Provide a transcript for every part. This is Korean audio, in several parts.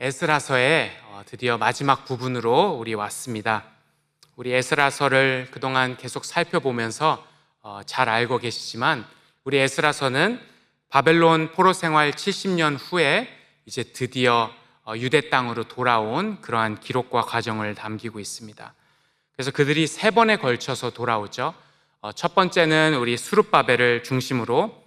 에스라서의 드디어 마지막 부분으로 우리 왔습니다. 우리 에스라서를 그동안 계속 살펴보면서 잘 알고 계시지만 우리 에스라서는 바벨론 포로 생활 70년 후에 이제 드디어 유대 땅으로 돌아온 그러한 기록과 과정을 담기고 있습니다. 그래서 그들이 세 번에 걸쳐서 돌아오죠. 첫 번째는 우리 수룹바벨을 중심으로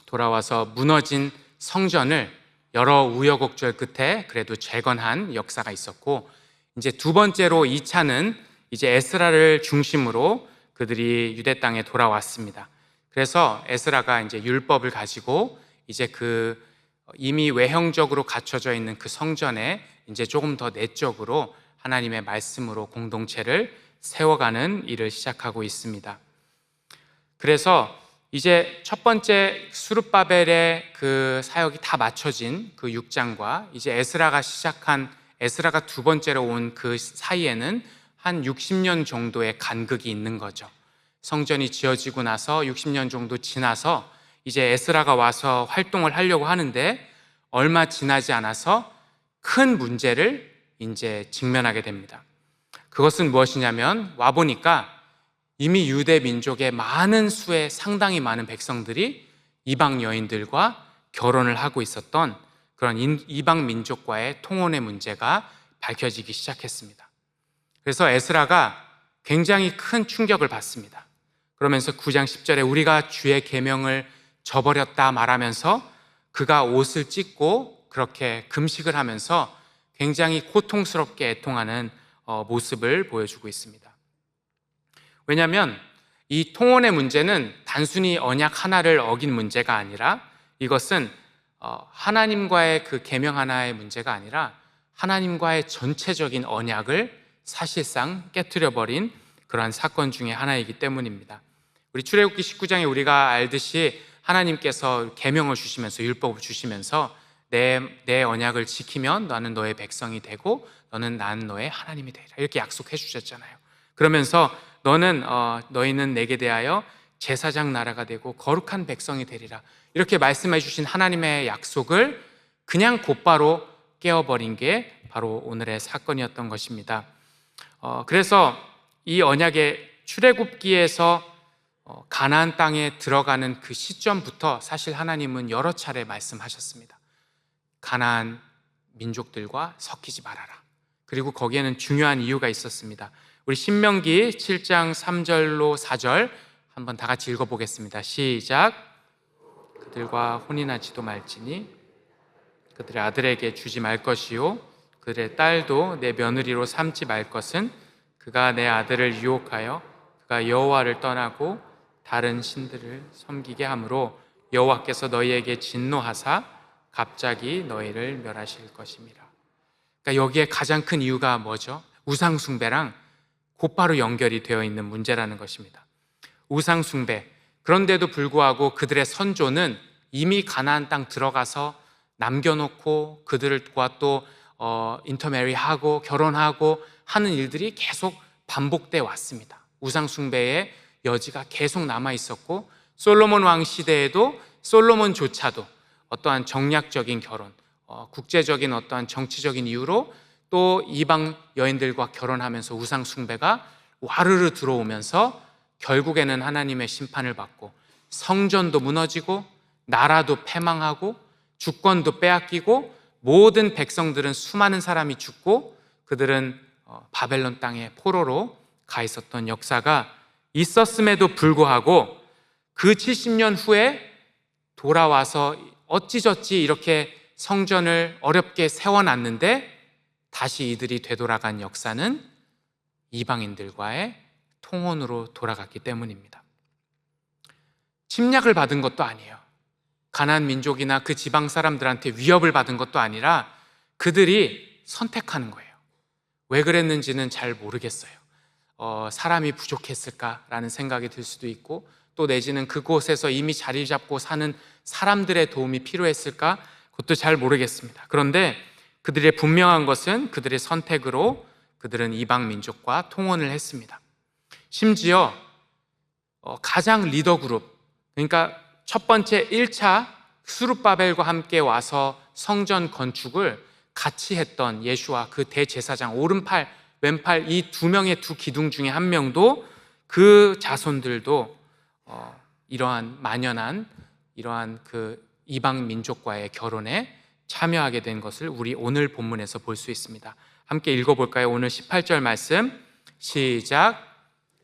돌아와서 무너진 성전을 여러 우여곡절 끝에 그래도 재건한 역사가 있었고, 이제 두 번째로 2차는 이제 에스라를 중심으로 그들이 유대 땅에 돌아왔습니다. 그래서 에스라가 이제 율법을 가지고 이제 그 이미 외형적으로 갖춰져 있는 그 성전에 이제 조금 더 내적으로 하나님의 말씀으로 공동체를 세워가는 일을 시작하고 있습니다. 그래서 이제 첫 번째 수룹바벨의 그 사역이 다 마쳐진 그 6장과 이제 에스라가 두 번째로 온 그 사이에는 한 60년 정도의 간극이 있는 거죠. 성전이 지어지고 나서 60년 정도 지나서 이제 에스라가 와서 활동을 하려고 하는데 얼마 지나지 않아서 큰 문제를 이제 직면하게 됩니다. 그것은 무엇이냐면 와보니까 이미 유대 민족의 많은 수의 상당히 많은 백성들이 이방 여인들과 결혼을 하고 있었던 그런 이방 민족과의 통혼의 문제가 밝혀지기 시작했습니다. 그래서 에스라가 굉장히 큰 충격을 받습니다. 그러면서 9장 10절에 우리가 주의 계명을 저버렸다 말하면서 그가 옷을 찢고 그렇게 금식을 하면서 굉장히 고통스럽게 애통하는 모습을 보여주고 있습니다. 왜냐하면 이 통혼의 문제는 단순히 언약 하나를 어긴 문제가 아니라 이것은 하나님과의 그 계명 하나의 문제가 아니라 하나님과의 전체적인 언약을 사실상 깨트려버린 그러한 사건 중에 하나이기 때문입니다. 우리 출애굽기 19장에 우리가 알듯이 하나님께서 계명을 주시면서 율법을 주시면서 내 언약을 지키면 너는 너의 백성이 되고 나는 너의 하나님이 되리라 이렇게 약속해 주셨잖아요. 그러면서 너희는 내게 대하여 제사장 나라가 되고 거룩한 백성이 되리라 이렇게 말씀해 주신 하나님의 약속을 그냥 곧바로 깨어버린 게 바로 오늘의 사건이었던 것입니다. 그래서 이 언약의 출애굽기에서 가나안 땅에 들어가는 그 시점부터 사실 하나님은 여러 차례 말씀하셨습니다. 가나안 민족들과 섞이지 말아라. 그리고 거기에는 중요한 이유가 있었습니다. 우리 신명기 7장 3절로 4절 한번 다 같이 읽어보겠습니다. 시작. 그들과 혼인하지도 말지니 그들의 아들에게 주지 말 것이요 그들의 딸도 내 며느리로 삼지 말 것은 그가 내 아들을 유혹하여 그가 여호와를 떠나고 다른 신들을 섬기게 하므로 여호와께서 너희에게 진노하사 갑자기 너희를 멸하실 것임이라. 그러니까 여기에 가장 큰 이유가 뭐죠? 우상 숭배랑 곧바로 연결이 되어 있는 문제라는 것입니다. 우상 숭배. 그런데도 불구하고 그들의 선조는 이미 가나안 땅 들어가서 남겨놓고 그들과 또 인터메리하고 결혼하고 하는 일들이 계속 반복돼 왔습니다. 우상 숭배의 여지가 계속 남아 있었고 솔로몬 왕 시대에도 솔로몬조차도 어떠한 정략적인 결혼, 국제적인 어떠한 정치적인 이유로 또 이방 여인들과 결혼하면서 우상 숭배가 와르르 들어오면서 결국에는 하나님의 심판을 받고 성전도 무너지고 나라도 패망하고 주권도 빼앗기고 모든 백성들은 수많은 사람이 죽고 그들은 바벨론 땅에 포로로 가 있었던 역사가 있었음에도 불구하고 그 70년 후에 돌아와서 어찌저찌 이렇게 성전을 어렵게 세워놨는데 다시 이들이 되돌아간 역사는 이방인들과의 통혼으로 돌아갔기 때문입니다. 침략을 받은 것도 아니에요. 가나안 민족이나 그 지방 사람들한테 위협을 받은 것도 아니라 그들이 선택하는 거예요. 왜 그랬는지는 잘 모르겠어요. 사람이 부족했을까라는 생각이 들 수도 있고 또 내지는 그곳에서 이미 자리 잡고 사는 사람들의 도움이 필요했을까? 그것도 잘 모르겠습니다. 그런데 그들의 분명한 것은 그들의 선택으로 그들은 이방 민족과 통혼을 했습니다. 심지어 가장 리더 그룹, 그러니까 첫 번째 1차 수룹바벨과 함께 와서 성전 건축을 같이 했던 예수와 그 대제사장 오른팔 왼팔 이 두 명의 두 기둥 중에 한 명도 그 자손들도 이러한 만연한 이러한 그 이방 민족과의 결혼에 참여하게 된 것을 우리 오늘 본문에서 볼 수 있습니다. 함께 읽어볼까요? 오늘 18절 말씀 시작.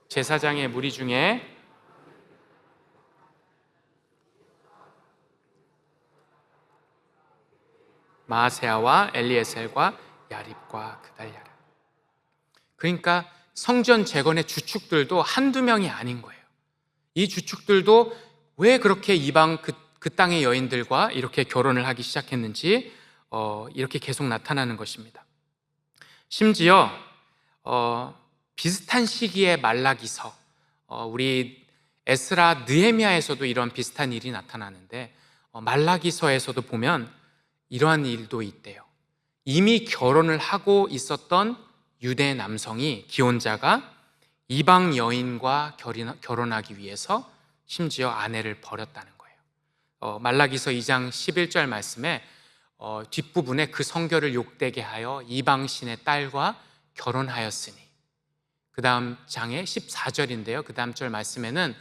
제사장의 무리 중에 마아세아와 엘리에셀과 야립과 그달랴라. 그러니까 성전 재건의 주축들도 한두 명이 아닌 거예요. 이 주축들도 왜 그렇게 이방 그 땅의 여인들과 이렇게 결혼을 하기 시작했는지 이렇게 계속 나타나는 것입니다. 심지어 비슷한 시기에 말라기서 우리 에스라 느헤미야에서도 이런 비슷한 일이 나타나는데 말라기서에서도 보면 이러한 일도 있대요. 이미 결혼을 하고 있었던 유대 남성이 기혼자가 이방 여인과 결혼하기 위해서 심지어 아내를 버렸다는 거예요. 말라기서 2장 11절 말씀에 뒷부분에 그 성결을 욕되게 하여 이방신의 딸과 결혼하였으니, 그 다음 장에 14절인데요 그 다음 절 말씀에는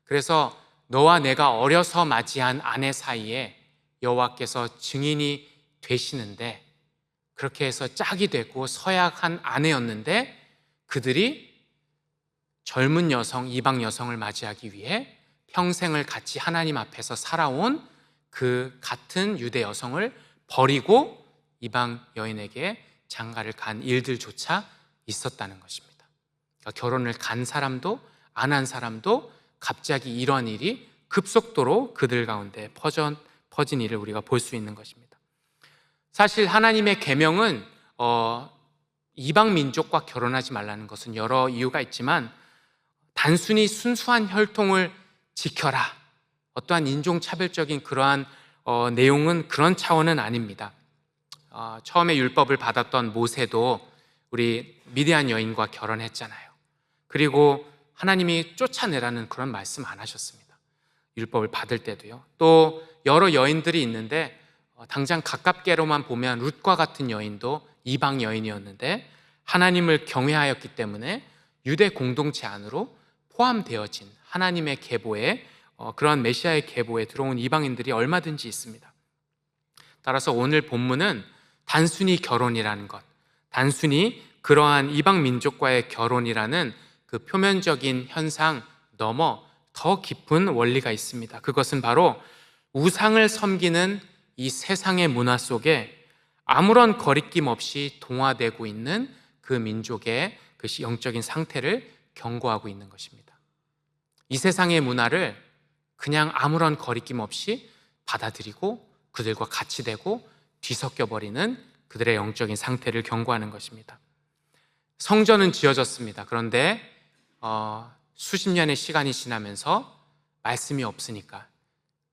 그래서 너와 내가 어려서 맞이한 아내 사이에 여호와께서 증인이 되시는데, 그렇게 해서 짝이 되고 서약한 아내였는데 그들이 젊은 여성, 이방 여성을 맞이하기 위해 평생을 같이 하나님 앞에서 살아온 그 같은 유대 여성을 버리고 이방 여인에게 장가를 간 일들조차 있었다는 것입니다. 그러니까 결혼을 간 사람도 안 한 사람도 갑자기 이런 일이 급속도로 그들 가운데 퍼진 일을 우리가 볼 수 있는 것입니다. 사실 하나님의 계명은 이방 민족과 결혼하지 말라는 것은 여러 이유가 있지만 단순히 순수한 혈통을 지켜라, 어떠한 인종차별적인 그러한 내용은 그런 차원은 아닙니다. 처음에 율법을 받았던 모세도 우리 미디안 여인과 결혼했잖아요. 그리고 하나님이 쫓아내라는 그런 말씀 안 하셨습니다. 율법을 받을 때도요. 또 여러 여인들이 있는데 당장 가깝게로만 보면 룻과 같은 여인도 이방 여인이었는데 하나님을 경외하였기 때문에 유대 공동체 안으로 포함되어진 하나님의 계보에 그러한 메시아의 계보에 들어온 이방인들이 얼마든지 있습니다. 따라서 오늘 본문은 단순히 결혼이라는 것, 단순히 그러한 이방 민족과의 결혼이라는 그 표면적인 현상 넘어 더 깊은 원리가 있습니다. 그것은 바로 우상을 섬기는 이 세상의 문화 속에 아무런 거리낌 없이 동화되고 있는 그 민족의 그 영적인 상태를 경고하고 있는 것입니다. 이 세상의 문화를 그냥 아무런 거리낌 없이 받아들이고 그들과 같이 되고 뒤섞여버리는 그들의 영적인 상태를 경고하는 것입니다. 성전은 지어졌습니다. 그런데 수십 년의 시간이 지나면서 말씀이 없으니까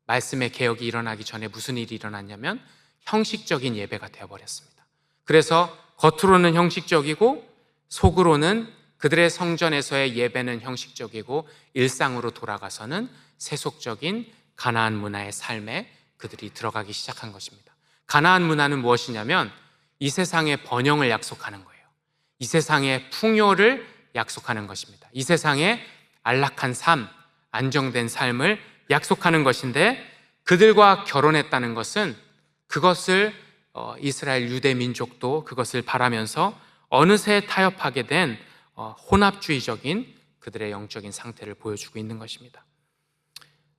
말씀의 개혁이 일어나기 전에 무슨 일이 일어났냐면 형식적인 예배가 되어버렸습니다. 그래서 겉으로는 형식적이고 속으로는 그들의 성전에서의 예배는 형식적이고 일상으로 돌아가서는 세속적인 가나안 문화의 삶에 그들이 들어가기 시작한 것입니다. 가나안 문화는 무엇이냐면 이 세상의 번영을 약속하는 거예요. 이 세상의 풍요를 약속하는 것입니다. 이 세상의 안락한 삶, 안정된 삶을 약속하는 것인데 그들과 결혼했다는 것은 그것을 이스라엘 유대 민족도 그것을 바라면서 어느새 타협하게 된 혼합주의적인 그들의 영적인 상태를 보여주고 있는 것입니다.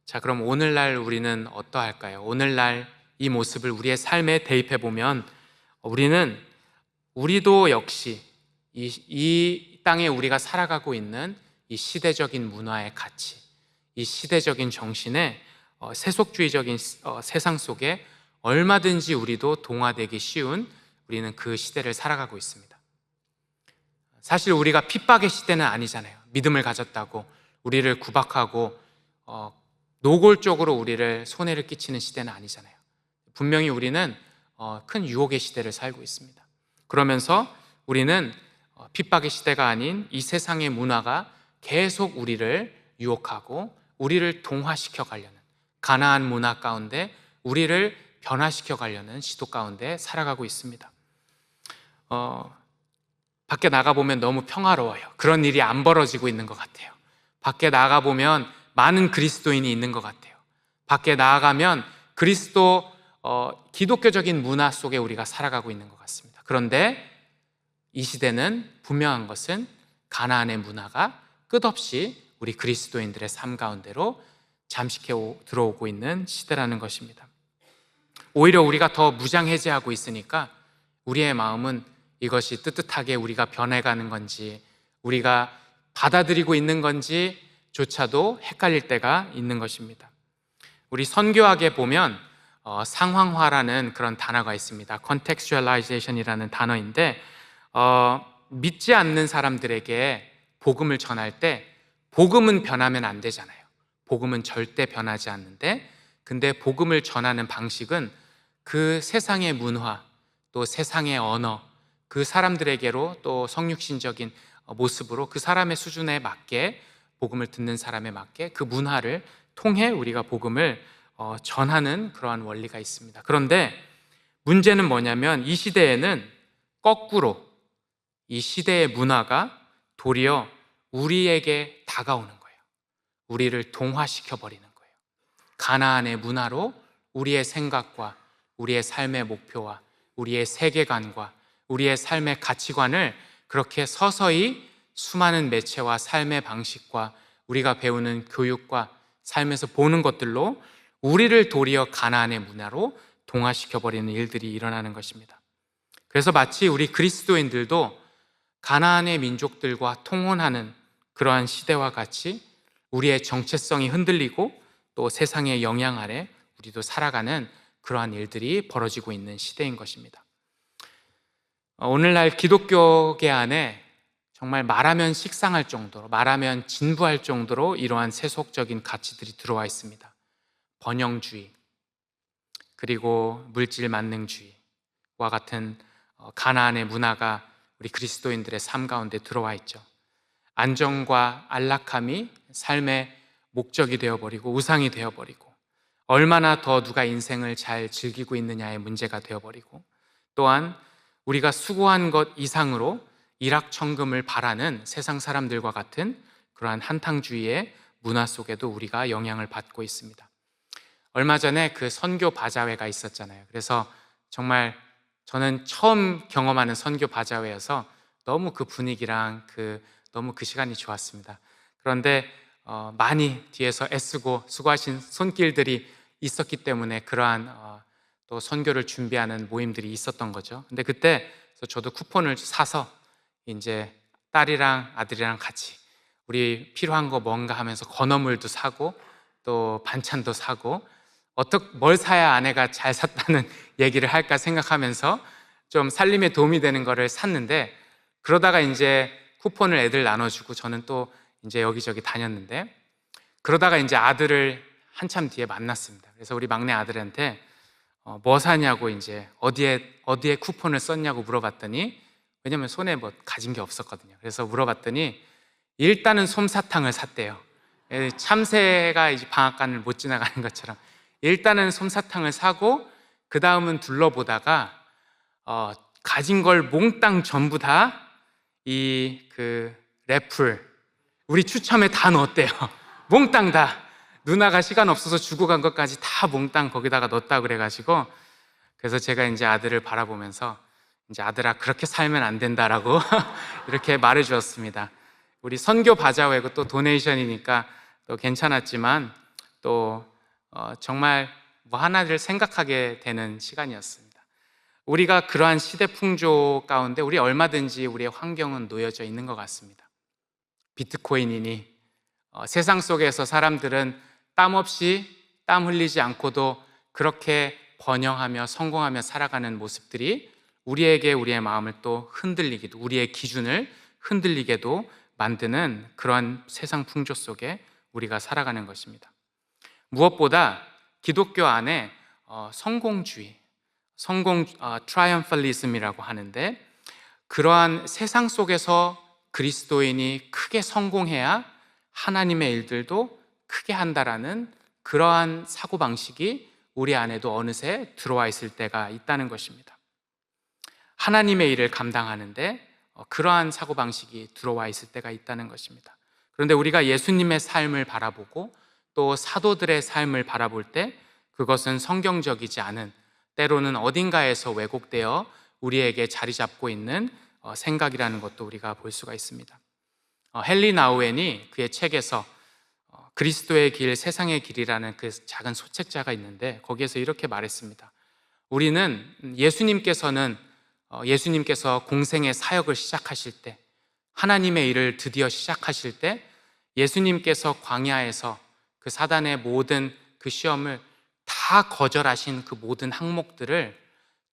자, 그럼 오늘날 우리는 어떠할까요? 오늘날 이 모습을 우리의 삶에 대입해 보면 우리도 역시 이 땅에 우리가 살아가고 있는 이 시대적인 문화의 가치, 이 시대적인 정신에 세속주의적인 세상 속에 얼마든지 우리도 동화되기 쉬운 우리는 그 시대를 살아가고 있습니다. 사실 우리가 핍박의 시대는 아니잖아요. 믿음을 가졌다고 우리를 구박하고 노골적으로 우리를 손해를 끼치는 시대는 아니잖아요. 분명히 우리는 큰 유혹의 시대를 살고 있습니다. 그러면서 우리는 핍박의 시대가 아닌 이 세상의 문화가 계속 우리를 유혹하고 우리를 동화시켜 가려는 가나안 문화 가운데 우리를 변화시켜 가려는 시도 가운데 살아가고 있습니다. 밖에 나가보면 너무 평화로워요. 그런 일이 안 벌어지고 있는 것 같아요. 밖에 나가보면 많은 그리스도인이 있는 것 같아요. 밖에 나아가면 기독교적인 문화 속에 우리가 살아가고 있는 것 같습니다. 그런데 이 시대는 분명한 것은 가나안의 문화가 끝없이 우리 그리스도인들의 삶 가운데로 잠식해 들어오고 있는 시대라는 것입니다. 오히려 우리가 더 무장해제하고 있으니까 우리의 마음은 이것이 떳떳하게 우리가 변해가는 건지, 우리가 받아들이고 있는 건지조차도 헷갈릴 때가 있는 것입니다. 우리 선교학에 보면 상황화라는 그런 단어가 있습니다. contextualization이라는 단어인데 믿지 않는 사람들에게 복음을 전할 때 복음은 변하면 안 되잖아요. 복음은 절대 변하지 않는데, 근데 복음을 전하는 방식은 그 세상의 문화, 또 세상의 언어, 그 사람들에게로 또 성육신적인 모습으로 그 사람의 수준에 맞게, 복음을 듣는 사람에 맞게 그 문화를 통해 우리가 복음을 전하는 그러한 원리가 있습니다. 그런데 문제는 뭐냐면 이 시대에는 거꾸로 이 시대의 문화가 도리어 우리에게 다가오는 거예요. 우리를 동화시켜 버리는 거예요. 가나안의 문화로 우리의 생각과 우리의 삶의 목표와 우리의 세계관과 우리의 삶의 가치관을 그렇게 서서히 수많은 매체와 삶의 방식과 우리가 배우는 교육과 삶에서 보는 것들로 우리를 도리어 가나안의 문화로 동화시켜버리는 일들이 일어나는 것입니다. 그래서 마치 우리 그리스도인들도 가나안의 민족들과 통혼하는 그러한 시대와 같이 우리의 정체성이 흔들리고 또 세상의 영향 아래 우리도 살아가는 그러한 일들이 벌어지고 있는 시대인 것입니다. 오늘날 기독교계 안에 정말 말하면 식상할 정도로, 말하면 진부할 정도로 이러한 세속적인 가치들이 들어와 있습니다. 번영주의, 그리고 물질 만능주의와 같은 가나안의 문화가 우리 그리스도인들의 삶 가운데 들어와 있죠. 안정과 안락함이 삶의 목적이 되어버리고 우상이 되어버리고, 얼마나 더 누가 인생을 잘 즐기고 있느냐의 문제가 되어버리고, 또한 우리가 수고한 것 이상으로 일확천금을 바라는 세상 사람들과 같은 그러한 한탕주의의 문화 속에도 우리가 영향을 받고 있습니다. 얼마 전에 그 선교 바자회가 있었잖아요. 그래서 정말 저는 처음 경험하는 선교 바자회여서 너무 그 분위기랑 너무 그 시간이 좋았습니다. 그런데 많이 뒤에서 애쓰고 수고하신 손길들이 있었기 때문에 그러한 또 선교를 준비하는 모임들이 있었던 거죠. 근데 그때 저도 쿠폰을 사서 이제 딸이랑 아들이랑 같이 우리 필요한 거 뭔가 하면서 건어물도 사고 또 반찬도 사고 뭘 사야 아내가 잘 샀다는 얘기를 할까 생각하면서 좀 살림에 도움이 되는 거를 샀는데, 그러다가 이제 쿠폰을 애들 나눠주고 저는 또 이제 여기저기 다녔는데, 그러다가 이제 아들을 한참 뒤에 만났습니다. 그래서 우리 막내 아들한테 뭐 사냐고 이제 어디에 쿠폰을 썼냐고 물어봤더니, 왜냐면 손에 뭐 가진 게 없었거든요. 그래서 물어봤더니 일단은 솜사탕을 샀대요. 참새가 이제 방앗간을 못 지나가는 것처럼 일단은 솜사탕을 사고 그 다음은 둘러보다가 가진 걸 몽땅 전부 다 래플 우리 추첨에 다 넣었대요. 몽땅 다. 누나가 시간 없어서 주고 간 것까지 다 몽땅 거기다가 넣었다 그래가지고, 그래서 제가 이제 아들을 바라보면서 이제 아들아 그렇게 살면 안 된다라고 이렇게 말해 주었습니다. 우리 선교 바자회고 또 도네이션이니까 또 괜찮았지만 또 정말 뭐 하나를 생각하게 되는 시간이었습니다. 우리가 그러한 시대 풍조 가운데 우리 얼마든지 우리의 환경은 놓여져 있는 것 같습니다. 비트코인이니 세상 속에서 사람들은 땀 흘리지 않고도 그렇게 번영하며 성공하며 살아가는 모습들이 우리에게 우리의 마음을 또 흔들리기도, 우리의 기준을 흔들리게도 만드는 그런 세상 풍조 속에 우리가 살아가는 것입니다. 무엇보다 기독교 안에 성공주의, 트라이엄팔리즘이라고 하는데, 그러한 세상 속에서 그리스도인이 크게 성공해야 하나님의 일들도 크게 한다라는 그러한 사고방식이 우리 안에도 어느새 들어와 있을 때가 있다는 것입니다. 하나님의 일을 감당하는데 그러한 사고방식이 들어와 있을 때가 있다는 것입니다. 그런데 우리가 예수님의 삶을 바라보고 또 사도들의 삶을 바라볼 때 그것은 성경적이지 않은, 때로는 어딘가에서 왜곡되어 우리에게 자리 잡고 있는 생각이라는 것도 우리가 볼 수가 있습니다. 헨리 나우엔이 그의 책에서 그리스도의 길, 세상의 길이라는 그 작은 소책자가 있는데 거기에서 이렇게 말했습니다. 우리는 예수님께서 공생의 사역을 시작하실 때, 하나님의 일을 드디어 시작하실 때 예수님께서 광야에서 그 사단의 모든 그 시험을 다 거절하신 그 모든 항목들을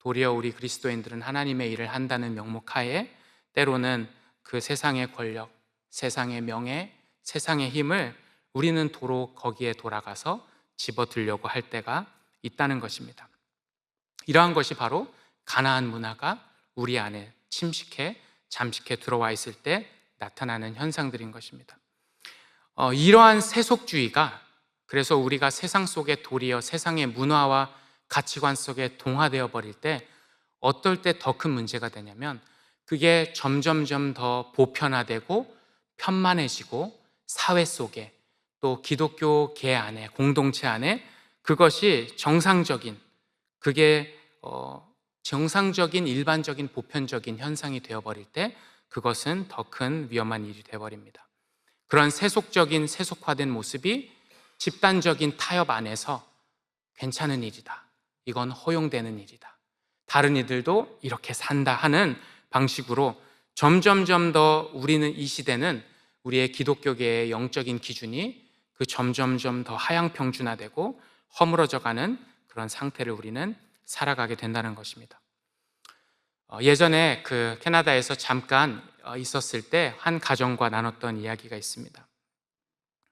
도리어 우리 그리스도인들은 하나님의 일을 한다는 명목하에 때로는 그 세상의 권력, 세상의 명예, 세상의 힘을 우리는 도로 거기에 돌아가서 집어들려고 할 때가 있다는 것입니다. 이러한 것이 바로 가나안 문화가 우리 안에 잠식해 들어와 있을 때 나타나는 현상들인 것입니다. 이러한 세속주의가, 그래서 우리가 세상 속에 도리어 세상의 문화와 가치관 속에 동화되어 버릴 때 어떨 때 더 큰 문제가 되냐면 그게 점점점 더 보편화되고 편만해지고 사회 속에 또 기독교계 안에, 공동체 안에 그것이 정상적인 일반적인 보편적인 현상이 되어버릴 때 그것은 더 큰 위험한 일이 되어버립니다. 그런 세속화된 모습이 집단적인 타협 안에서 괜찮은 일이다, 이건 허용되는 일이다, 다른 이들도 이렇게 산다 하는 방식으로 점점점 더 우리는 이 시대는 우리의 기독교계의 영적인 기준이 그 점점점 더 하향평준화되고 허물어져가는 그런 상태를 우리는 살아가게 된다는 것입니다. 예전에 그 캐나다에서 잠깐 있었을 때 한 가정과 나눴던 이야기가 있습니다.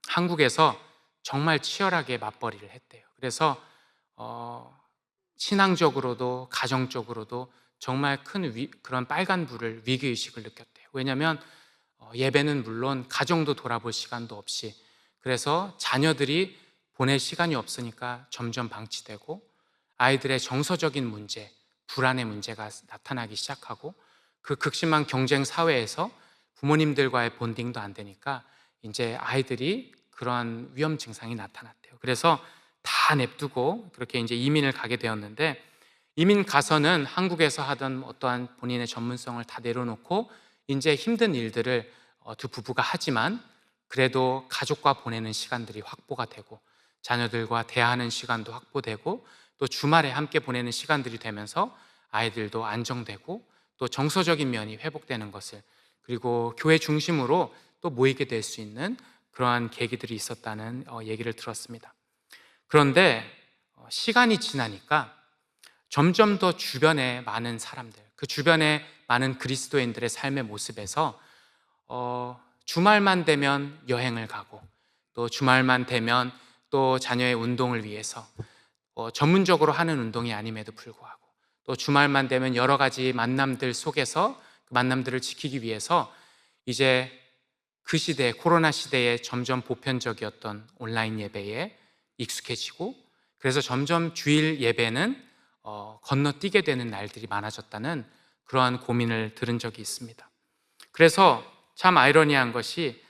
한국에서 정말 치열하게 맞벌이를 했대요. 그래서 신앙적으로도 가정적으로도 정말 큰 그런 빨간불을, 위기의식을 느꼈대요. 왜냐하면 예배는 물론 가정도 돌아볼 시간도 없이, 그래서 자녀들이 보낼 시간이 없으니까 점점 방치되고 아이들의 정서적인 문제, 불안의 문제가 나타나기 시작하고 그 극심한 경쟁 사회에서 부모님들과의 본딩도 안 되니까 이제 아이들이 그러한 위험 증상이 나타났대요. 그래서 다 냅두고 그렇게 이제 이민을 가게 되었는데, 이민 가서는 한국에서 하던 어떠한 본인의 전문성을 다 내려놓고 이제 힘든 일들을 두 부부가 하지만 그래도 가족과 보내는 시간들이 확보가 되고 자녀들과 대화하는 시간도 확보되고 또 주말에 함께 보내는 시간들이 되면서 아이들도 안정되고 또 정서적인 면이 회복되는 것을, 그리고 교회 중심으로 또 모이게 될 수 있는 그러한 계기들이 있었다는 얘기를 들었습니다. 그런데 시간이 지나니까 점점 더 주변에 많은 사람들, 그 주변에 많은 그리스도인들의 삶의 모습에서 주말만 되면 여행을 가고 또 주말만 되면 또 자녀의 운동을 위해서 전문적으로 하는 운동이 아님에도 불구하고 또 주말만 되면 여러 가지 만남들 속에서 그 만남들을 지키기 위해서 이제 그 시대, 코로나 시대에 점점 보편적이었던 온라인 예배에 익숙해지고, 그래서 점점 주일 예배는 건너뛰게 되는 날들이 많아졌다는 그러한 고민을 들은 적이 있습니다. 그래서 참 아이러니한 것이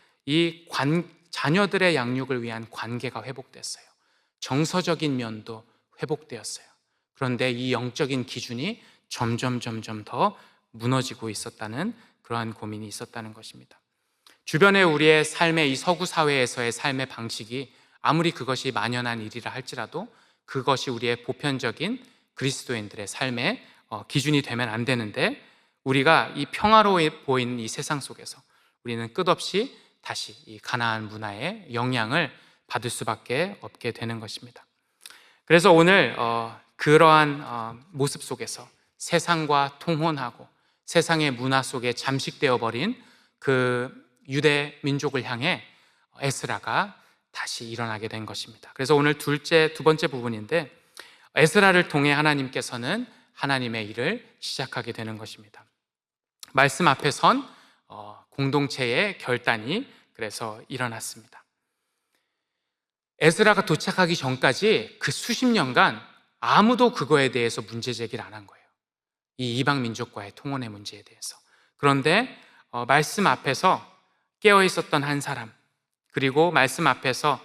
자녀들의 양육을 위한 관계가 회복됐어요. 정서적인 면도 회복되었어요. 그런데 이 영적인 기준이 점점 더 무너지고 있었다는 그러한 고민이 있었다는 것입니다. 주변에 우리의 삶의 이 서구 사회에서의 삶의 방식이 아무리 그것이 만연한 일이라 할지라도 그것이 우리의 보편적인 그리스도인들의 삶의 기준이 되면 안 되는데, 우리가 이 평화로워 보이는 이 세상 속에서 우리는 끝없이 다시 이 가나안 문화의 영향을 받을 수밖에 없게 되는 것입니다. 그래서 오늘 그러한 모습 속에서 세상과 통혼하고 세상의 문화 속에 잠식되어 버린 그 유대 민족을 향해 에스라가 다시 일어나게 된 것입니다. 그래서 오늘 두 번째 부분인데, 에스라를 통해 하나님께서는 하나님의 일을 시작하게 되는 것입니다. 말씀 앞에 선 공동체의 결단이 그래서 일어났습니다. 에스라가 도착하기 전까지 그 수십 년간 아무도 그거에 대해서 문제 제기를 안 한 거예요. 이 이방 민족과의 통혼의 문제에 대해서. 그런데 말씀 앞에서 깨어 있었던 한 사람, 그리고 말씀 앞에서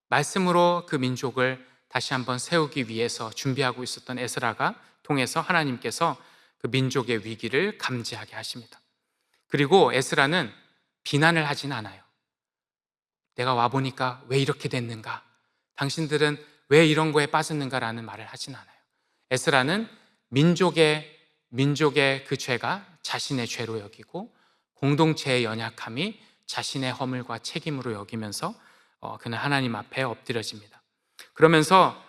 말씀으로 그 민족을 다시 한번 세우기 위해서 준비하고 있었던 에스라가 통해서 하나님께서 그 민족의 위기를 감지하게 하십니다. 그리고 에스라는 비난을 하진 않아요. 내가 와보니까 왜 이렇게 됐는가? 당신들은 왜 이런 거에 빠졌는가라는 말을 하진 않아요. 에스라는 민족의 그 죄가 자신의 죄로 여기고 공동체의 연약함이 자신의 허물과 책임으로 여기면서 그는 하나님 앞에 엎드려집니다. 그러면서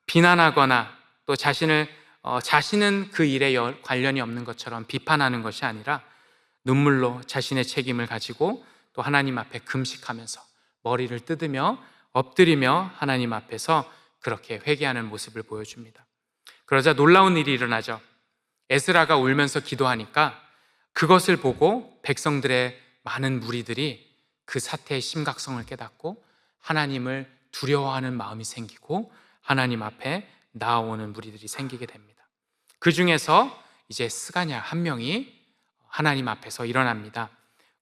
비난하거나 또 자신은 그 일에 관련이 없는 것처럼 비판하는 것이 아니라 눈물로 자신의 책임을 가지고 또 하나님 앞에 금식하면서 머리를 뜯으며 엎드리며 하나님 앞에서 그렇게 회개하는 모습을 보여줍니다. 그러자 놀라운 일이 일어나죠. 에스라가 울면서 기도하니까 그것을 보고 백성들의 많은 무리들이 그 사태의 심각성을 깨닫고 하나님을 두려워하는 마음이 생기고 하나님 앞에 나아오는 무리들이 생기게 됩니다. 그 중에서 이제 스가랴 한 명이 하나님 앞에서 일어납니다.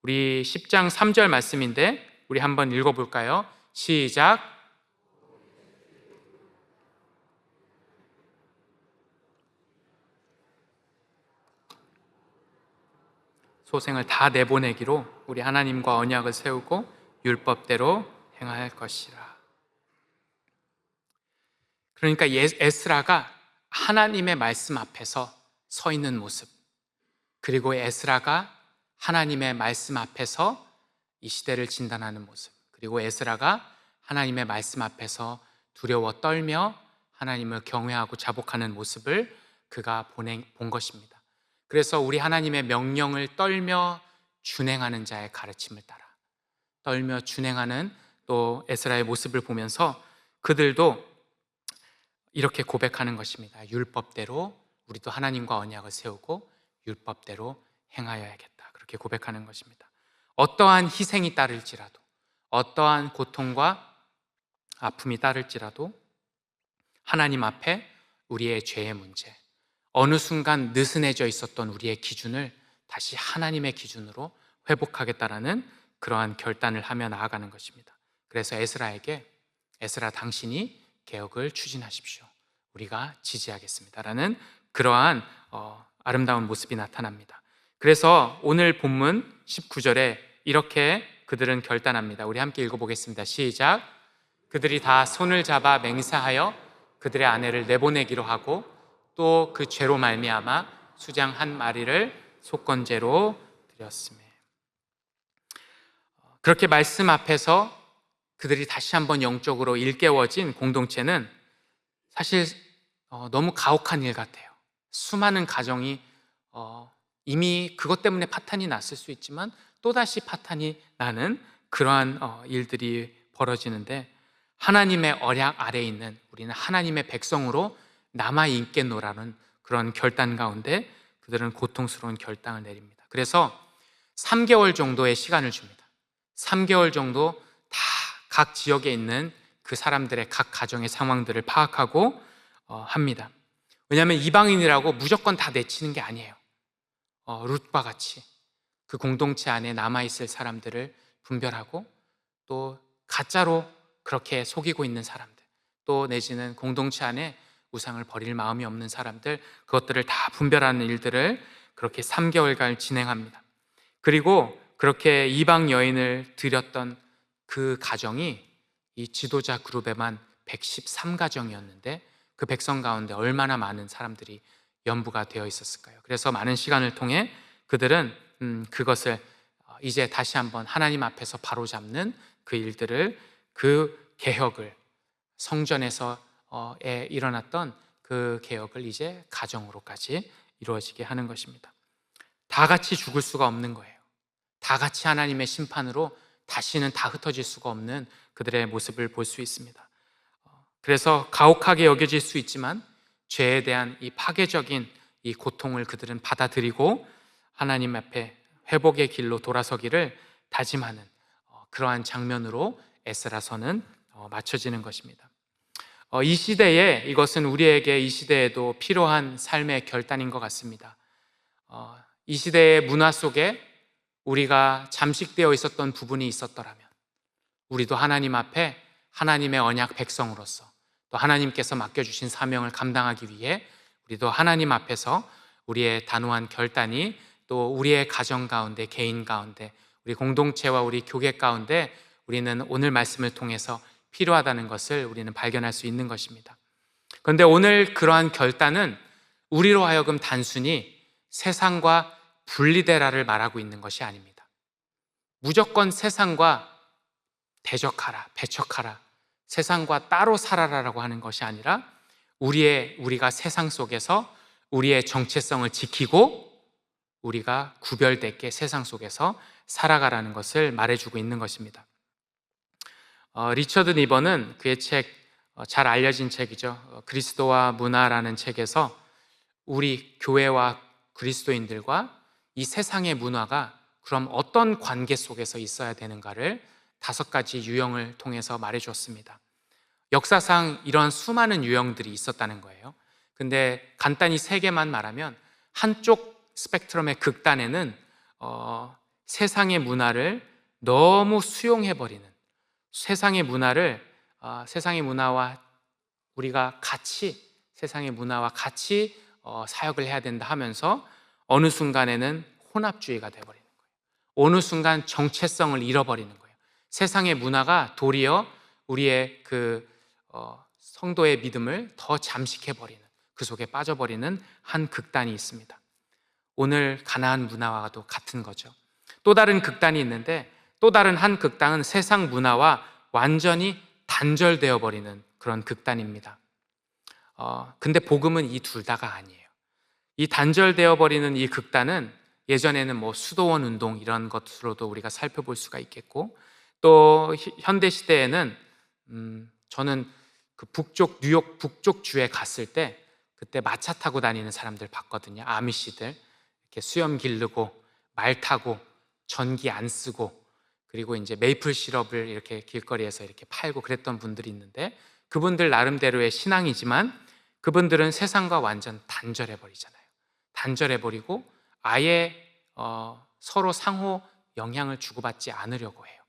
우리 10장 3절 말씀인데 우리 한번 읽어볼까요? 시작. 소생을 다 내보내기로 우리 하나님과 언약을 세우고 율법대로 행할 것이라. 그러니까 에스라가 하나님의 말씀 앞에서 서 있는 모습, 그리고 에스라가 하나님의 말씀 앞에서 이 시대를 진단하는 모습, 그리고 에스라가 하나님의 말씀 앞에서 두려워 떨며 하나님을 경외하고 자복하는 모습을 그가 본 것입니다. 그래서 우리 하나님의 명령을 떨며 준행하는 자의 가르침을 따라 떨며 준행하는 또 에스라의 모습을 보면서 그들도 이렇게 고백하는 것입니다. 율법대로 우리도 하나님과 언약을 세우고 율법대로 행하여야겠다. 그렇게 고백하는 것입니다. 어떠한 희생이 따를지라도, 어떠한 고통과 아픔이 따를지라도 하나님 앞에 우리의 죄의 문제, 어느 순간 느슨해져 있었던 우리의 기준을 다시 하나님의 기준으로 회복하겠다라는 그러한 결단을 하며 나아가는 것입니다. 그래서 에스라에게 에스라 당신이 개혁을 추진하십시오. 우리가 지지하겠습니다라는 그러한 아름다운 모습이 나타납니다. 그래서 오늘 본문 19절에 이렇게 그들은 결단합니다. 우리 함께 읽어보겠습니다. 시작. 그들이 다 손을 잡아 맹세하여 그들의 아내를 내보내기로 하고 또 그 죄로 말미암아 수장 한 마리를 속건제로 드렸으며. 그렇게 말씀 앞에서 그들이 다시 한번 영적으로 일깨워진 공동체는 사실 너무 가혹한 일 같아요. 수많은 가정이 이미 그것 때문에 파탄이 났을 수 있지만 또다시 파탄이 나는 그러한 일들이 벌어지는데, 하나님의 언약 아래에 있는 우리는 하나님의 백성으로 남아있겠노라는 그런 결단 가운데 그들은 고통스러운 결단을 내립니다. 그래서 3개월 정도의 시간을 줍니다. 3개월 정도 다 각 지역에 있는 그 사람들의 각 가정의 상황들을 파악하고 합니다. 왜냐하면 이방인이라고 무조건 다 내치는 게 아니에요. 룻과 같이 그 공동체 안에 남아있을 사람들을 분별하고 또 가짜로 그렇게 속이고 있는 사람들, 또 내지는 공동체 안에 우상을 버릴 마음이 없는 사람들, 그것들을 다 분별하는 일들을 그렇게 3개월간 진행합니다. 그리고 그렇게 이방 여인을 들였던 그 가정이 이 지도자 그룹에만 113가정이었는데 그 백성 가운데 얼마나 많은 사람들이 연부가 되어 있었을까요? 그래서 많은 시간을 통해 그들은 그것을 이제 다시 한번 하나님 앞에서 바로잡는 그 일들을, 그 개혁을, 성전에서 일어났던 그 개혁을 이제 가정으로까지 이루어지게 하는 것입니다. 다 같이 죽을 수가 없는 거예요. 다 같이 하나님의 심판으로 다시는 다 흩어질 수가 없는 그들의 모습을 볼 수 있습니다. 그래서 가혹하게 여겨질 수 있지만 죄에 대한 이 파괴적인 이 고통을 그들은 받아들이고 하나님 앞에 회복의 길로 돌아서기를 다짐하는 그러한 장면으로 에스라서는 맞춰지는 것입니다. 이 시대에 이것은 우리에게 이 시대에도 필요한 삶의 결단인 것 같습니다. 이 시대의 문화 속에 우리가 잠식되어 있었던 부분이 있었더라면 우리도 하나님 앞에 하나님의 언약 백성으로서 또 하나님께서 맡겨주신 사명을 감당하기 위해 우리도 하나님 앞에서 우리의 단호한 결단이 또 우리의 가정 가운데, 개인 가운데, 우리 공동체와 우리 교회 가운데 우리는 오늘 말씀을 통해서 필요하다는 것을 우리는 발견할 수 있는 것입니다. 그런데 오늘 그러한 결단은 우리로 하여금 단순히 세상과 분리되라를 말하고 있는 것이 아닙니다. 무조건 세상과 대적하라, 배척하라, 세상과 따로 살아라라고 하는 것이 아니라 우리가 세상 속에서 우리의 정체성을 지키고 우리가 구별되게 세상 속에서 살아가라는 것을 말해주고 있는 것입니다. 리처드 니버는 그의 책, 잘 알려진 책이죠. 그리스도와 문화라는 책에서 우리 교회와 그리스도인들과 이 세상의 문화가 그럼 어떤 관계 속에서 있어야 되는가를 5가지 유형을 통해서 말해주었습니다. 역사상 이런 수많은 유형들이 있었다는 거예요. 근데 간단히 3개만 말하면 한쪽 스펙트럼의 극단에는 세상의 문화를 너무 수용해버리는, 세상의 문화와 우리가 같이 세상의 문화와 같이 사역을 해야 된다 하면서 어느 순간에는 혼합주의가 되어버리는 거예요. 어느 순간 정체성을 잃어버리는 거예요. 세상의 문화가 도리어 우리의 성도의 믿음을 더 잠식해버리는, 그 속에 빠져버리는 한 극단이 있습니다. 오늘 가나안 문화와도 같은 거죠. 또 다른 극단이 있는데 또 다른 한 극단은 세상 문화와 완전히 단절되어 버리는 그런 극단입니다. 근데 복음은 이 둘 다가 아니에요. 이 단절되어 버리는 이 극단은 예전에는 수도원 운동 이런 것으로도 우리가 살펴볼 수가 있겠고, 또 현대 시대에는 저는 그 뉴욕 북쪽 주에 갔을 때 그때 마차 타고 다니는 사람들 봤거든요. 아미시들 이렇게 수염 기르고 말 타고 전기 안 쓰고, 그리고 이제 메이플 시럽을 이렇게 길거리에서 이렇게 팔고 그랬던 분들이 있는데, 그분들 나름대로의 신앙이지만 그분들은 세상과 완전 단절해버리잖아요. 단절해버리고 아예 서로 상호 영향을 주고받지 않으려고 해요.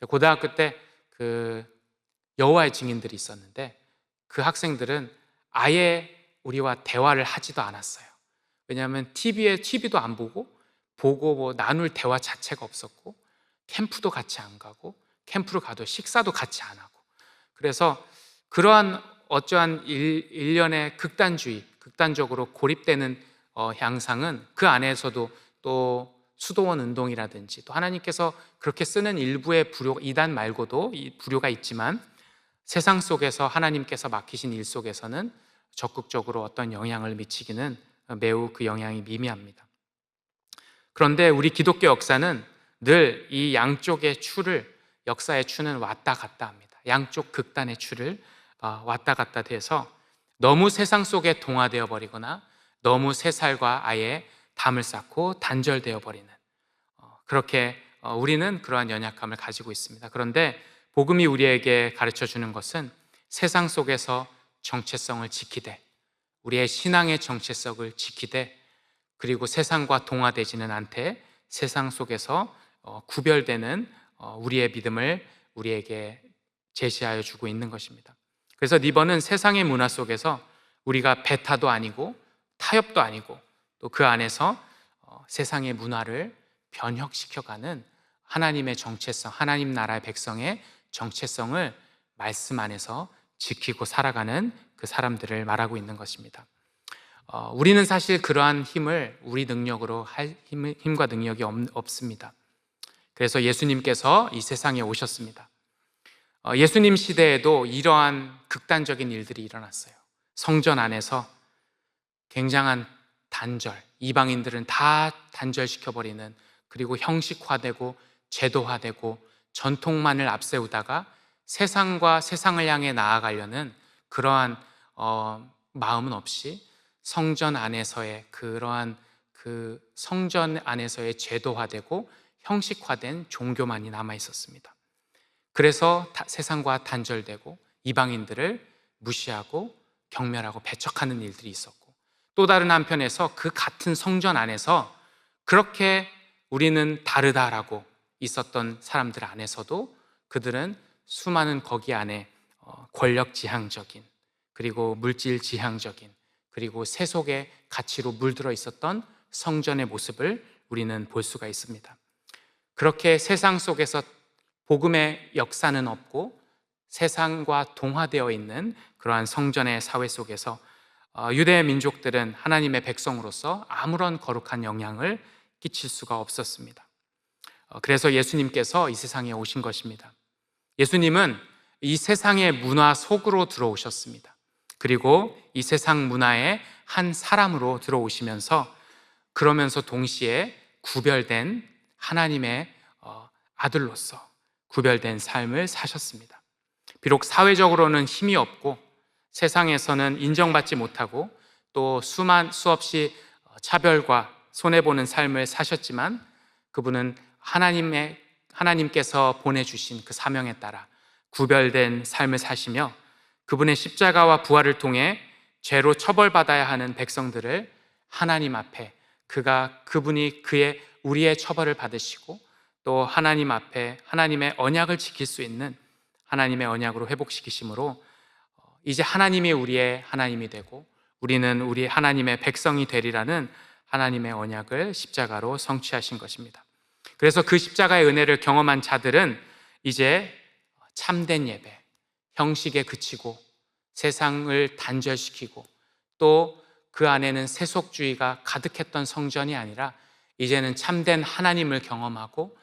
고등학교 때 그 여호와의 증인들이 있었는데 그 학생들은 아예 우리와 대화를 하지도 않았어요. 왜냐하면 TV도 안 보고 나눌 대화 자체가 없었고, 캠프도 같이 안 가고, 캠프를 가도 식사도 같이 안 하고, 그래서 그러한 어떠한 일련의 극단적으로 고립되는 양상은 그 안에서도 또 수도원 운동이라든지 또 하나님께서 그렇게 쓰는 일부의 이단 말고도 이 부류가 있지만, 세상 속에서 하나님께서 맡기신 일 속에서는 적극적으로 어떤 영향을 미치기는 매우 그 영향이 미미합니다. 그런데 우리 기독교 역사는 늘 이 양쪽의 역사의 추는 왔다 갔다 합니다. 양쪽 극단의 추를 왔다 갔다 돼서 너무 세상 속에 동화되어 버리거나 너무 세살과 아예 담을 쌓고 단절되어 버리는, 그렇게 우리는 그러한 연약함을 가지고 있습니다. 그런데 복음이 우리에게 가르쳐 주는 것은 세상 속에서 정체성을 지키되, 우리의 신앙의 정체성을 지키되, 그리고 세상과 동화되지는 않되 세상 속에서 구별되는 우리의 믿음을 우리에게 제시하여 주고 있는 것입니다. 그래서 니버는 세상의 문화 속에서 우리가 배타도 아니고 타협도 아니고 또 그 안에서 세상의 문화를 변혁시켜가는 하나님의 정체성, 하나님 나라의 백성의 정체성을 말씀 안에서 지키고 살아가는 그 사람들을 말하고 있는 것입니다. 우리는 사실 그러한 힘을 우리 능력으로 할 힘과 능력이 없습니다. 그래서 예수님께서 이 세상에 오셨습니다. 예수님 시대에도 이러한 극단적인 일들이 일어났어요. 성전 안에서 굉장한 단절, 이방인들은 다 단절시켜버리는, 그리고 형식화되고 제도화되고 전통만을 앞세우다가 세상을 향해 나아가려는 그러한 마음은 없이 성전 안에서의 성전 안에서의 제도화되고 형식화된 종교만이 남아 있었습니다. 그래서 세상과 단절되고 이방인들을 무시하고 경멸하고 배척하는 일들이 있었고, 또 다른 한편에서 그 같은 성전 안에서 그렇게 우리는 다르다라고 있었던 사람들 안에서도 그들은 수많은 거기 안에 권력 지향적인, 그리고 물질 지향적인, 그리고 세속의 가치로 물들어 있었던 성전의 모습을 우리는 볼 수가 있습니다. 그렇게 세상 속에서 복음의 역사는 없고 세상과 동화되어 있는 그러한 성전의 사회 속에서 유대 민족들은 하나님의 백성으로서 아무런 거룩한 영향을 끼칠 수가 없었습니다. 그래서 예수님께서 이 세상에 오신 것입니다. 예수님은 이 세상의 문화 속으로 들어오셨습니다. 그리고 이 세상 문화의 한 사람으로 들어오시면서, 그러면서 동시에 구별된 하나님의 아들로서 구별된 삶을 사셨습니다. 비록 사회적으로는 힘이 없고 세상에서는 인정받지 못하고 또 수없이 차별과 손해보는 삶을 사셨지만, 그분은 하나님께서 보내주신 그 사명에 따라 구별된 삶을 사시며, 그분의 십자가와 부활을 통해 죄로 처벌받아야 하는 백성들을 하나님 앞에 그분이 우리의 처벌을 받으시고 또 하나님 앞에 하나님의 언약을 지킬 수 있는 하나님의 언약으로 회복시키심으로 이제 하나님이 우리의 하나님이 되고 우리는 우리 하나님의 백성이 되리라는 하나님의 언약을 십자가로 성취하신 것입니다. 그래서 그 십자가의 은혜를 경험한 자들은 이제 참된 예배, 형식에 그치고 세상을 단절시키고 또 그 안에는 세속주의가 가득했던 성전이 아니라 이제는 참된 하나님을 경험하고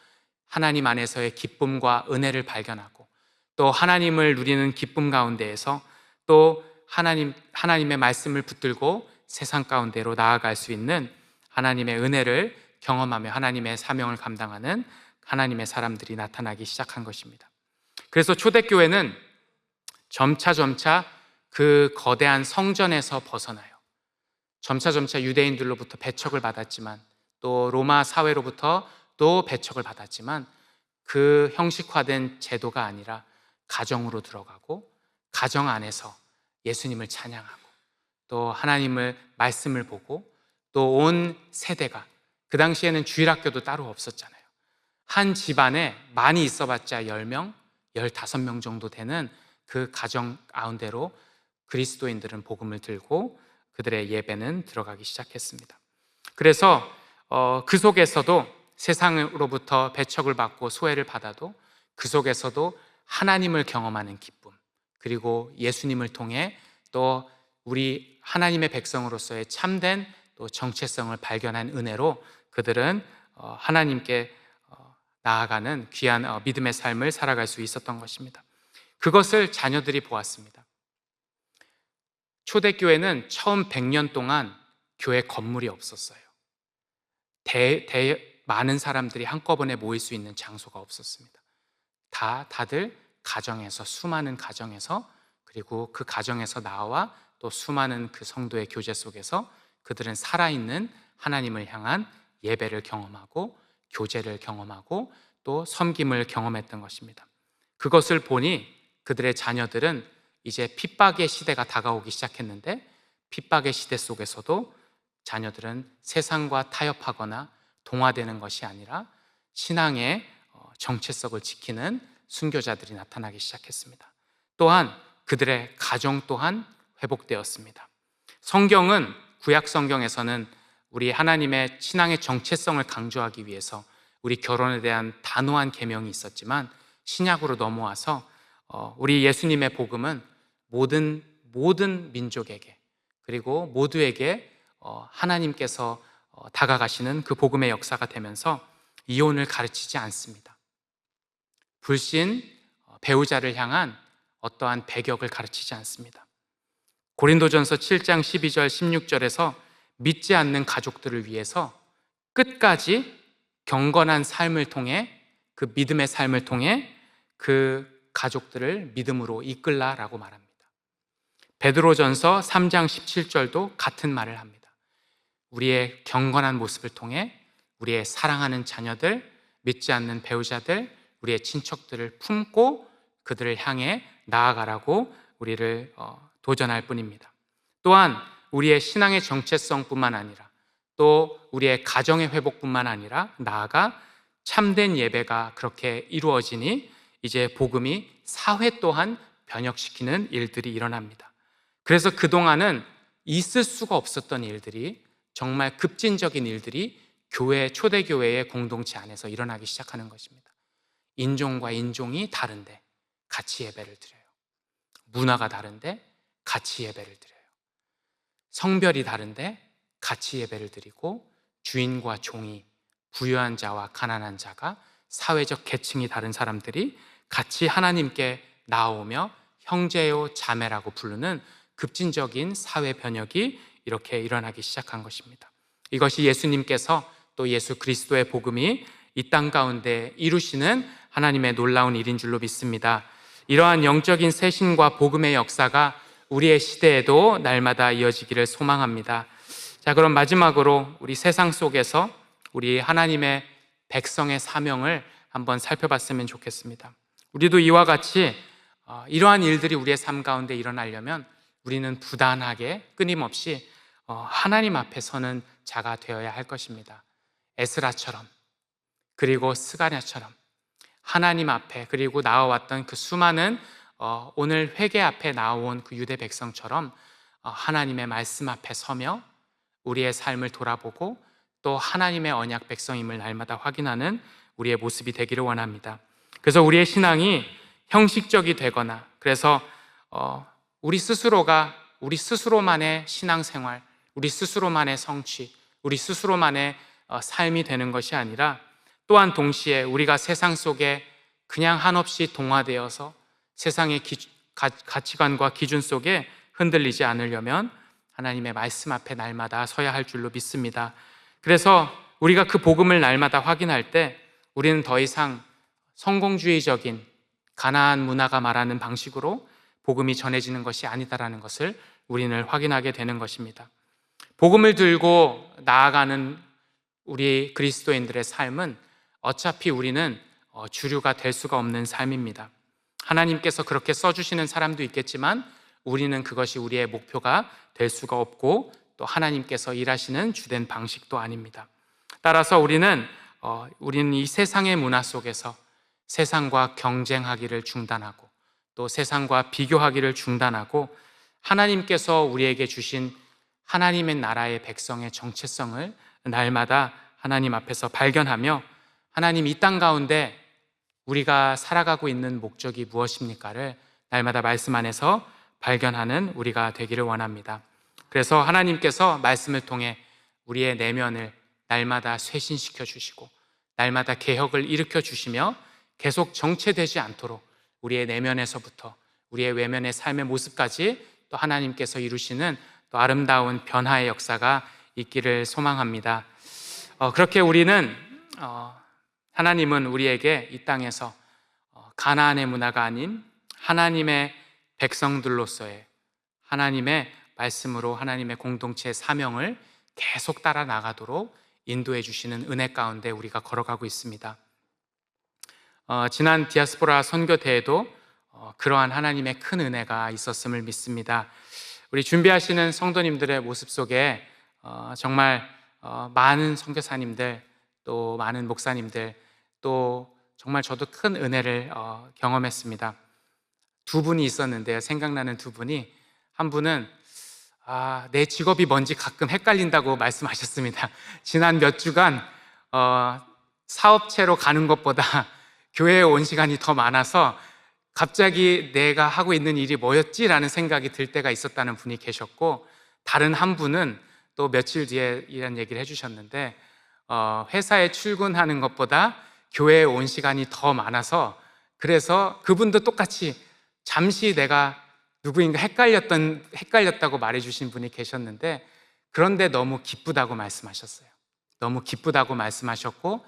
하나님 안에서의 기쁨과 은혜를 발견하고 또 하나님을 누리는 기쁨 가운데에서 또 하나님의 말씀을 붙들고 세상 가운데로 나아갈 수 있는 하나님의 은혜를 경험하며 하나님의 사명을 감당하는 하나님의 사람들이 나타나기 시작한 것입니다. 그래서 초대교회는 점차 그 거대한 성전에서 벗어나요. 점차 유대인들로부터 배척을 받았지만 또 로마 사회로부터 또 배척을 받았지만 그 형식화된 제도가 아니라 가정으로 들어가고 가정 안에서 예수님을 찬양하고 또 하나님의 말씀을 보고 또 온 세대가, 그 당시에는 주일학교도 따로 없었잖아요. 한 집안에 많이 있어봤자 10명, 15명 정도 되는 그 가정 가운데로 그리스도인들은 복음을 들고 그들의 예배는 들어가기 시작했습니다. 그래서 그 속에서도 세상으로부터 배척을 받고 소외를 받아도 그 속에서도 하나님을 경험하는 기쁨, 그리고 예수님을 통해 또 우리 하나님의 백성으로서의 참된 또 정체성을 발견한 은혜로 그들은 하나님께 나아가는 귀한 믿음의 삶을 살아갈 수 있었던 것입니다. 그것을 자녀들이 보았습니다. 초대교회는 처음 100년 동안 교회 건물이 없었어요. 많은 사람들이 한꺼번에 모일 수 있는 장소가 없었습니다. 다들 가정에서, 수많은 가정에서, 그리고 그 가정에서 나와 또 수많은 그 성도의 교제 속에서 그들은 살아있는 하나님을 향한 예배를 경험하고 교제를 경험하고 또 섬김을 경험했던 것입니다. 그것을 보니 그들의 자녀들은 이제 핍박의 시대가 다가오기 시작했는데, 핍박의 시대 속에서도 자녀들은 세상과 타협하거나 동화되는 것이 아니라 신앙의 정체성을 지키는 순교자들이 나타나기 시작했습니다. 또한 그들의 가정 또한 회복되었습니다. 성경은, 구약 성경에서는 우리 하나님의 신앙의 정체성을 강조하기 위해서 우리 결혼에 대한 단호한 계명이 있었지만, 신약으로 넘어와서 우리 예수님의 복음은 모든 민족에게 그리고 모두에게 하나님께서 다가가시는 그 복음의 역사가 되면서 이혼을 가르치지 않습니다. 불신, 배우자를 향한 어떠한 배격을 가르치지 않습니다. 고린도전서 7장 12절 16절에서 믿지 않는 가족들을 위해서 끝까지 경건한 삶을 통해, 그 믿음의 삶을 통해 그 가족들을 믿음으로 이끌라라고 말합니다. 베드로전서 3장 17절도 같은 말을 합니다. 우리의 경건한 모습을 통해 우리의 사랑하는 자녀들, 믿지 않는 배우자들, 우리의 친척들을 품고 그들을 향해 나아가라고 우리를 도전할 뿐입니다. 또한 우리의 신앙의 정체성뿐만 아니라 또 우리의 가정의 회복뿐만 아니라 나아가 참된 예배가 그렇게 이루어지니 이제 복음이 사회 또한 변혁시키는 일들이 일어납니다. 그래서 그동안은 있을 수가 없었던 일들이, 정말 급진적인 일들이 초대교회의 공동체 안에서 일어나기 시작하는 것입니다. 인종과 인종이 다른데 같이 예배를 드려요. 문화가 다른데 같이 예배를 드려요. 성별이 다른데 같이 예배를 드리고, 주인과 종이, 부유한 자와 가난한 자가, 사회적 계층이 다른 사람들이 같이 하나님께 나오며 형제요 자매라고 부르는 급진적인 사회 변혁이 이렇게 일어나기 시작한 것입니다. 이것이 예수님께서 또 예수 그리스도의 복음이 이 땅 가운데 이루시는 하나님의 놀라운 일인 줄로 믿습니다. 이러한 영적인 새신과 복음의 역사가 우리의 시대에도 날마다 이어지기를 소망합니다. 자, 그럼 마지막으로 우리 세상 속에서 우리 하나님의 백성의 사명을 한번 살펴봤으면 좋겠습니다. 우리도 이와 같이 이러한 일들이 우리의 삶 가운데 일어나려면 우리는 부단하게 끊임없이 하나님 앞에 서는 자가 되어야 할 것입니다. 에스라처럼, 그리고 스가랴처럼 하나님 앞에, 그리고 나와왔던 그 수많은 오늘 회개 앞에 나온 그 유대 백성처럼 하나님의 말씀 앞에 서며 우리의 삶을 돌아보고 또 하나님의 언약 백성임을 날마다 확인하는 우리의 모습이 되기를 원합니다. 그래서 우리의 신앙이 형식적이 되거나, 그래서 우리 스스로만의 신앙생활, 우리 스스로만의 성취, 우리 스스로만의 삶이 되는 것이 아니라, 또한 동시에 우리가 세상 속에 그냥 한없이 동화되어서 세상의 가치관과 기준 속에 흔들리지 않으려면 하나님의 말씀 앞에 날마다 서야 할 줄로 믿습니다. 그래서 우리가 그 복음을 날마다 확인할 때 우리는 더 이상 성공주의적인 가나안 문화가 말하는 방식으로 복음이 전해지는 것이 아니다라는 것을 우리는 확인하게 되는 것입니다. 복음을 들고 나아가는 우리 그리스도인들의 삶은 어차피 우리는 주류가 될 수가 없는 삶입니다. 하나님께서 그렇게 써주시는 사람도 있겠지만 우리는 그것이 우리의 목표가 될 수가 없고, 또 하나님께서 일하시는 주된 방식도 아닙니다. 따라서 우리는 이 세상의 문화 속에서 세상과 경쟁하기를 중단하고 또 세상과 비교하기를 중단하고 하나님께서 우리에게 주신 하나님의 나라의 백성의 정체성을 날마다 하나님 앞에서 발견하며, 하나님 이 땅 가운데 우리가 살아가고 있는 목적이 무엇입니까를 날마다 말씀 안에서 발견하는 우리가 되기를 원합니다. 그래서 하나님께서 말씀을 통해 우리의 내면을 날마다 쇄신시켜 주시고 날마다 개혁을 일으켜 주시며 계속 정체되지 않도록 우리의 내면에서부터 우리의 외면의 삶의 모습까지 또 하나님께서 이루시는 또 아름다운 변화의 역사가 있기를 소망합니다. 그렇게 하나님은 우리에게 이 땅에서 가나안의 문화가 아닌 하나님의 백성들로서의 하나님의 말씀으로 하나님의 공동체의 사명을 계속 따라 나가도록 인도해 주시는 은혜 가운데 우리가 걸어가고 있습니다. 지난 디아스포라 선교대회도 그러한 하나님의 큰 은혜가 있었음을 믿습니다. 우리 준비하시는 성도님들의 모습 속에 정말 많은 선교사님들, 또 많은 목사님들, 또 정말 저도 큰 은혜를 경험했습니다. 두 분이 있었는데요. 생각나는 두 분이, 한 분은 내 직업이 뭔지 가끔 헷갈린다고 말씀하셨습니다. 지난 몇 주간 사업체로 가는 것보다 교회에 온 시간이 더 많아서 갑자기 내가 하고 있는 일이 뭐였지라는 생각이 들 때가 있었다는 분이 계셨고, 다른 한 분은 또 며칠 뒤에 이런 얘기를 해주셨는데 회사에 출근하는 것보다 교회에 온 시간이 더 많아서, 그래서 그분도 똑같이 잠시 내가 누구인가 헷갈렸다고 말해주신 분이 계셨는데, 그런데 너무 기쁘다고 말씀하셨어요. 너무 기쁘다고 말씀하셨고,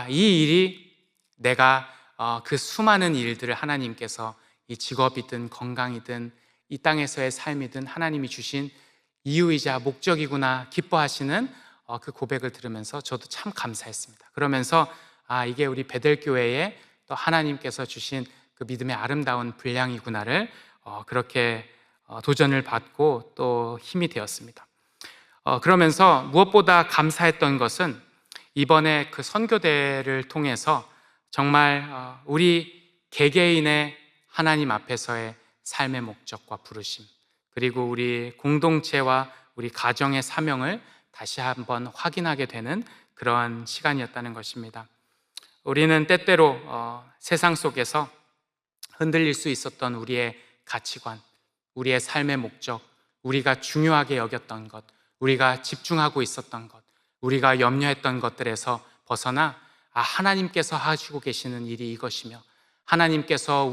이 일이 내가 그 수많은 일들을 하나님께서 이 직업이든 건강이든 이 땅에서의 삶이든 하나님이 주신 이유이자 목적이구나 기뻐하시는 그 고백을 들으면서 저도 참 감사했습니다. 그러면서 이게 우리 베델교회에 또 하나님께서 주신 그 믿음의 아름다운 분량이구나를 그렇게 도전을 받고 또 힘이 되었습니다. 그러면서 무엇보다 감사했던 것은 이번에 그 선교대를 통해서 정말 우리 개개인의 하나님 앞에서의 삶의 목적과 부르심, 그리고 우리 공동체와 우리 가정의 사명을 다시 한번 확인하게 되는 그러한 시간이었다는 것입니다. 우리는 때때로 세상 속에서 흔들릴 수 있었던 우리의 가치관, 우리의 삶의 목적, 우리가 중요하게 여겼던 것, 우리가 집중하고 있었던 것, 우리가 염려했던 것들에서 벗어나 하나님께서 하시고 계시는 일이 이것이며, 하나님께서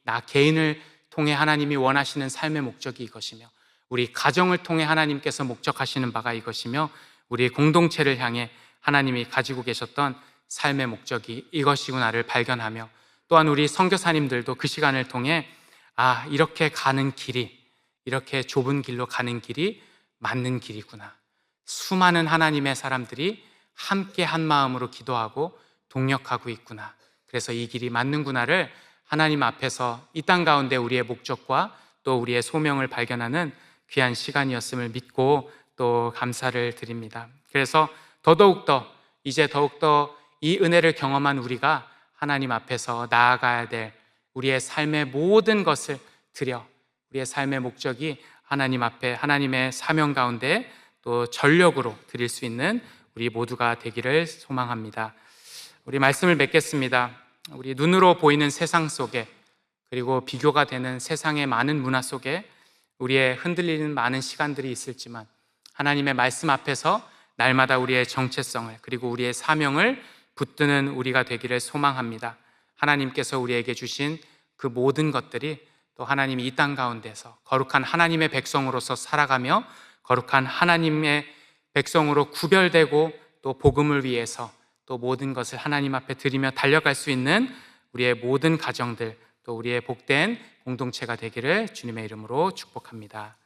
나 개인을 통해 하나님이 원하시는 삶의 목적이 이것이며, 우리 가정을 통해 하나님께서 목적하시는 바가 이것이며, 우리 공동체를 향해 하나님이 가지고 계셨던 삶의 목적이 이것이구나를 발견하며, 또한 우리 선교사님들도 그 시간을 통해 이렇게 가는 길이, 이렇게 좁은 길로 가는 길이 맞는 길이구나, 수많은 하나님의 사람들이 함께 한 마음으로 기도하고 동력하고 있구나, 그래서 이 길이 맞는구나를 하나님 앞에서 이 땅 가운데 우리의 목적과 또 우리의 소명을 발견하는 귀한 시간이었음을 믿고 또 감사를 드립니다. 그래서 더더욱더 이 은혜를 경험한 우리가 하나님 앞에서 나아가야 될 우리의 삶의 모든 것을 드려, 우리의 삶의 목적이 하나님 앞에 하나님의 사명 가운데 또 전력으로 드릴 수 있는 우리 모두가 되기를 소망합니다. 우리 말씀을 맺겠습니다. 우리 눈으로 보이는 세상 속에, 그리고 비교가 되는 세상의 많은 문화 속에 우리의 흔들리는 많은 시간들이 있을지만, 하나님의 말씀 앞에서 날마다 우리의 정체성을, 그리고 우리의 사명을 붙드는 우리가 되기를 소망합니다. 하나님께서 우리에게 주신 그 모든 것들이 또 하나님이 이 땅 가운데서 거룩한 하나님의 백성으로서 살아가며 거룩한 하나님의 백성으로 구별되고 또 복음을 위해서 또 모든 것을 하나님 앞에 드리며 달려갈 수 있는 우리의 모든 가정들, 또 우리의 복된 공동체가 되기를 주님의 이름으로 축복합니다.